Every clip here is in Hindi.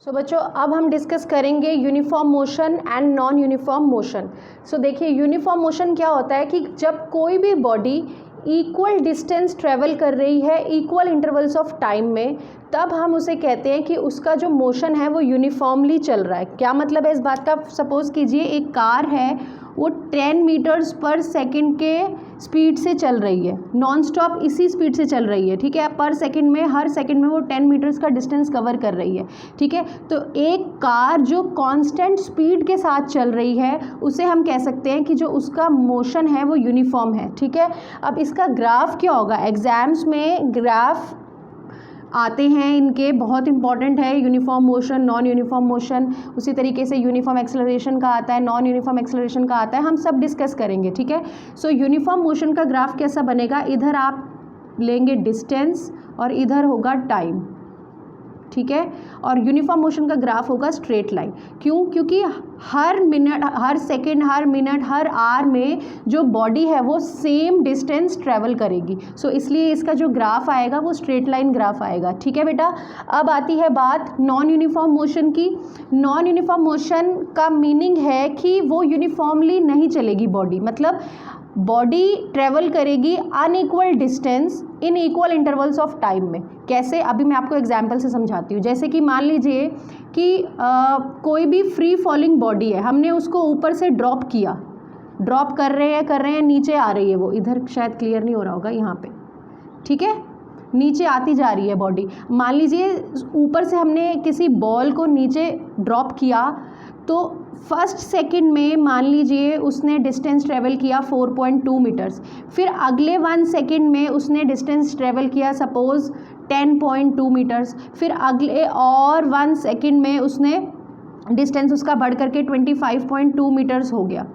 सो बच्चों अब हम डिस्कस करेंगे uniform motion and non uniform motion. So देखिए यूनिफॉर्म मोशन क्या होता है कि जब कोई भी बॉडी इक्वल डिस्टेंस ट्रेवल कर रही है इक्वल इंटरवल्स ऑफ टाइम में, तब हम उसे कहते हैं कि उसका जो मोशन है वो यूनिफॉर्मली चल रहा है। क्या मतलब है इस बात का? सपोज़ कीजिए एक कार है, वो 10 मीटर्स पर सेकंड के स्पीड से चल रही है, नॉन स्टॉप इसी स्पीड से चल रही है, ठीक है। पर सेकंड में हर सेकंड में वो 10 मीटर्स का डिस्टेंस कवर कर रही है, ठीक है। तो एक कार जो कांस्टेंट स्पीड के साथ चल रही है उसे हम कह सकते हैं कि जो उसका मोशन है वो यूनिफॉर्म है, ठीक है। अब इसका ग्राफ क्या होगा? एग्जाम्स में ग्राफ आते हैं इनके, बहुत इंपॉर्टेंट है uniform motion non uniform motion. उसी तरीके से यूनिफॉर्म एक्सेलरेशन का आता है, नॉन यूनिफॉर्म एक्सेलरेशन का आता है, हम सब डिस्कस करेंगे, ठीक है। सो यूनिफॉर्म मोशन का ग्राफ कैसा बनेगा? इधर आप लेंगे डिस्टेंस और इधर होगा टाइम, ठीक है। और यूनिफॉर्म मोशन का ग्राफ होगा स्ट्रेट लाइन। क्यों? क्योंकि हर मिनट, हर सेकेंड, हर मिनट, हर आवर में जो बॉडी है वो सेम डिस्टेंस ट्रेवल करेगी। सो इसलिए इसका जो ग्राफ आएगा वो स्ट्रेट लाइन ग्राफ आएगा, ठीक है बेटा। अब आती है बात नॉन यूनिफॉर्म मोशन की। नॉन यूनिफॉर्म मोशन का मीनिंग है कि वो यूनिफॉर्मली नहीं चलेगी बॉडी, मतलब बॉडी ट्रेवल करेगी unequal distance in equal intervals of time में। कैसे? अभी मैं आपको एग्जांपल से समझाती हूँ। जैसे कि मान लीजिए कि कोई भी फ्री फॉलिंग बॉडी है, हमने उसको ऊपर से ड्रॉप किया, ड्रॉप कर रहे हैं, नीचे आ रही है वो, इधर शायद क्लियर नहीं हो रहा होगा, यहाँ पे, ठीक है, नीचे आती जा रही है बॉडी। मान लीजिए ऊपर से हमने किसी बॉल को नीचे ड्रॉप किया, तो फर्स्ट सेकंड में मान लीजिए उसने डिस्टेंस ट्रेवल किया 4.2 मीटर्स, फिर अगले 1 सेकंड में उसने डिस्टेंस ट्रेवल किया सपोज़ 10.2 मीटर्स, फिर अगले और 1 सेकंड में उसने डिस्टेंस उसका बढ़ करके 25.2 मीटर्स हो गया,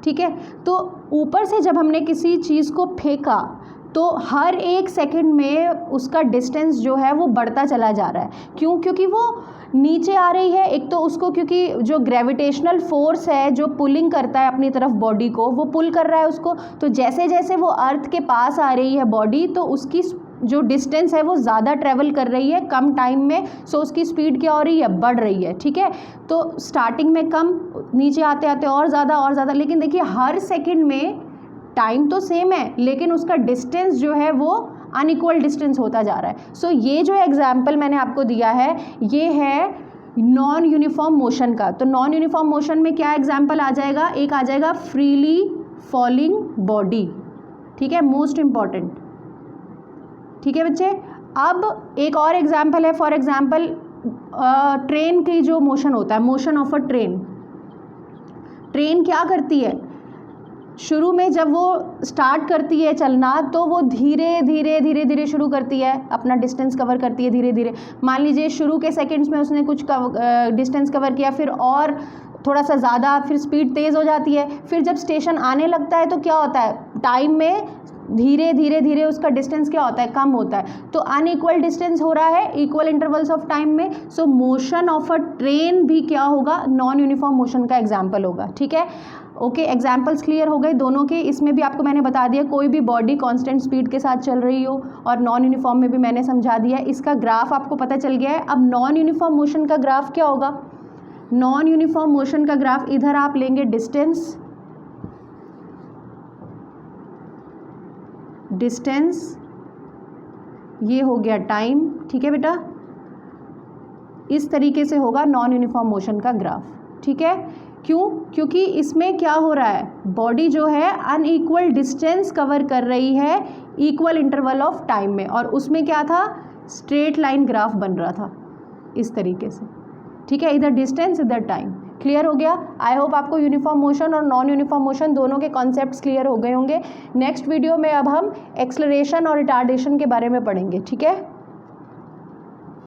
ठीक है। तो ऊपर से जब हमने किसी चीज़ को फेंका तो हर एक सेकंड में उसका डिस्टेंस जो है वो बढ़ता चला जा रहा है। क्यों? क्योंकि वो नीचे आ रही है, एक तो उसको क्योंकि जो ग्रेविटेशनल फोर्स है जो पुलिंग करता है अपनी तरफ बॉडी को, वो पुल कर रहा है उसको। तो जैसे जैसे वो अर्थ के पास आ रही है बॉडी, तो उसकी जो डिस्टेंस है वो ज़्यादा ट्रेवल कर रही है कम टाइम में। सो उसकी स्पीड क्या हो रही है? बढ़ रही है, ठीक है। तो स्टार्टिंग में कम, नीचे आते आते और ज़्यादा, लेकिन देखिए हर सेकेंड में टाइम तो सेम है लेकिन उसका डिस्टेंस जो है वो अनइक्वल डिस्टेंस होता जा रहा है। सो ये जो एग्जाम्पल मैंने आपको दिया है ये है नॉन यूनिफॉर्म मोशन का। तो नॉन यूनिफॉर्म मोशन में क्या एग्जाम्पल आ जाएगा? एक आ जाएगा फ्रीली फॉलिंग बॉडी, ठीक है, मोस्ट इम्पॉर्टेंट, ठीक है बच्चे। अब एक और एग्जाम्पल है, फॉर एग्जाम्पल ट्रेन की जो मोशन होता है, motion of a train. Train क्या करती है? शुरू में जब वो स्टार्ट करती है चलना तो वो धीरे धीरे शुरू करती है, अपना डिस्टेंस कवर करती है धीरे धीरे। मान लीजिए शुरू के सेकंड्स में उसने कुछ डिस्टेंस कवर किया, फिर और थोड़ा सा ज़्यादा, फिर स्पीड तेज़ हो जाती है। फिर जब स्टेशन आने लगता है तो क्या होता है? टाइम में धीरे धीरे उसका डिस्टेंस क्या होता है? कम होता है। तो अनइक्वल डिस्टेंस हो रहा है इक्वल इंटरवल्स ऑफ टाइम में। सो मोशन ऑफ अ ट्रेन भी क्या होगा? नॉन यूनिफॉर्म मोशन का एग्जाम्पल होगा, ठीक है। ओके, एग्जाम्पल्स क्लियर हो गए दोनों के। इसमें भी आपको मैंने बता दिया कोई भी बॉडी कांस्टेंट स्पीड के साथ चल रही हो, और नॉन यूनिफॉर्म में भी मैंने समझा दिया। इसका ग्राफ आपको पता चल गया है। अब नॉन यूनिफॉर्म मोशन का ग्राफ क्या होगा? नॉन यूनिफॉर्म मोशन का ग्राफ, इधर आप लेंगे डिस्टेंस, ये हो गया टाइम, ठीक है बेटा। इस तरीके से होगा नॉन यूनिफॉर्म मोशन का ग्राफ, ठीक है। क्यों? क्योंकि इसमें क्या हो रहा है? बॉडी जो है अनइक्वल डिस्टेंस कवर कर रही है इक्वल इंटरवल ऑफ टाइम में, और उसमें क्या था? स्ट्रेट लाइन ग्राफ बन रहा था इस तरीके से, ठीक है। इधर डिस्टेंस, इधर टाइम। क्लियर हो गया? आई होप आपको यूनिफॉर्म मोशन और नॉन यूनिफॉर्म मोशन दोनों के कॉन्सेप्ट्स क्लियर हो गए होंगे। नेक्स्ट वीडियो में अब हम एक्सेलरेशन और रिटार्डेशन के बारे में पढ़ेंगे, ठीक है।